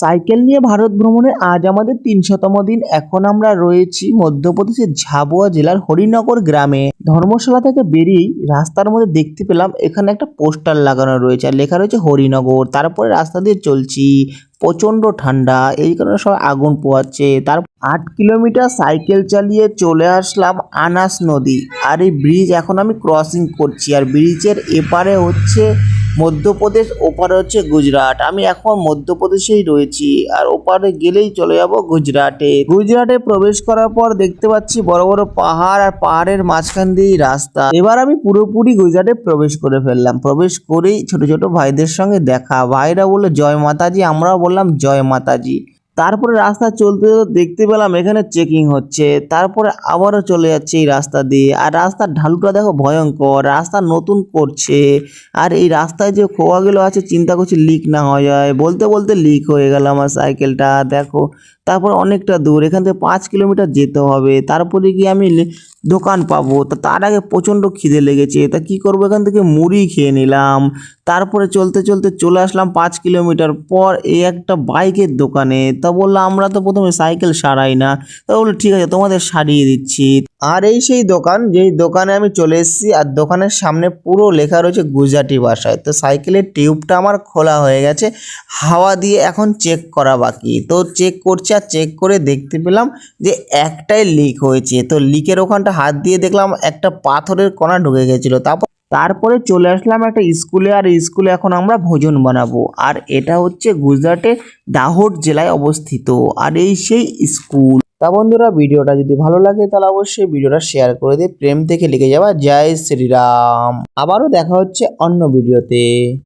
Cycle নিয়ে ভারত ভ্রমণে আজ আমাদের ৩০০তম দিন। এখন আমরা রয়েছি মধ্যপ্রদেশের ঝাবুয়া জেলার হরিনগর গ্রামে। ধর্মশালা থেকে বেরিয়েই রাস্তার মধ্যে দেখতে পেলাম এখানে একটা পোস্টার লাগানো রয়েছে আর লেখা রয়েছে হরিনগর। তারপরে রাস্তা দিয়ে চলছি, প্রচন্ড ঠান্ডা, এই কারণে সবাই আগুন পোয়াচ্ছে। তার ৮ কিলোমিটার সাইকেল চালিয়ে চলে আসলাম আনাস নদী। আর এই ব্রিজ এখন আমি ক্রসিং করছি। আর ব্রিজের এপারে হচ্ছে মধ্যপ্রদেশ, ওপারে হচ্ছে গুজরাট। আমি এখন মধ্যপ্রদেশেই রয়েছি আর ওপারে গেলেই চলে যাব গুজরাটে। গুজরাটে প্রবেশ করার পর দেখতে পাচ্ছি বড় বড় পাহাড় আর পাহাড়ের মাঝখান দিয়েই রাস্তা। এবার আমি পুরোপুরি গুজরাটে প্রবেশ করে ফেললাম। প্রবেশ করেই ছোট ছোট ভাইদের সঙ্গে দেখা। ভাইরা বললো জয় মাতাজি, আমরাও বললাম জয় মাতাজি। তারপরে রাস্তা চলতে চলতে দেখতে পেলাম এখানে চেকিং হচ্ছে। তারপরে আবারও চলে যাচ্ছে এই রাস্তা দিয়ে। আর রাস্তার ঢালুটা দেখো ভয়ঙ্কর, রাস্তা নতুন করছে। আর এই রাস্তায় যে খোয়াগুলো আছে চিন্তা করছি লিক না হয়ে যায়। বলতে বলতে লিক হয়ে গেল আমার সাইকেলটা, দেখো। তারপর অনেকটা দূর, এখান থেকে ৫ কিলোমিটার যেতে হবে। তারপরে গিয়ে আমি দোকান পাবো। তার আগে প্রচণ্ড খিদে লেগেছে, তা কি করবো, এখান থেকে মুড়ি খেয়ে নিলাম। তারপরে চলতে চলতে চলে আসলাম ৫ কিলোমিটার পর এই একটা বাইকের দোকানে। তা বললো আমরা তো প্রথমে সাইকেল সারাই না। তা বললো ঠিক আছে, তোমাদের সারিয়ে দিচ্ছি। আর এই সেই দোকান যেই দোকানে আমি চলে এসেছি। আর দোকানের সামনে পুরো লেখা রয়েছে গুজরাটি ভাষায়। তো সাইকেলের টিউবটা আমার খোলা হয়ে গেছে, হাওয়া দিয়ে এখন চেক করা বাকি। তো চেক করছে, আর চেক করে দেখতে পেলাম যে একটাই লিক হয়েছে। তো লিকের ওখানটা হাত দিয়ে দেখলাম একটা পাথরের কণা ঢুকে গেছিলো। তারপরে চলে আসলাম একটা স্কুলে। আর স্কুলে এখন আমরা ভোজন বানাবো। আর এটা হচ্ছে গুজরাটের দাহোদ জেলায় অবস্থিত। আর এই সেই স্কুল। তা বন্ধুরা, ভিডিওটা যদি ভালো লাগে তাহলে অবশ্যই ভিডিওটা শেয়ার করে দিয়ে প্রেম থেকে লিখে যাওয়া জয় শ্রীরাম। আবারও দেখা হচ্ছে অন্য ভিডিওতে।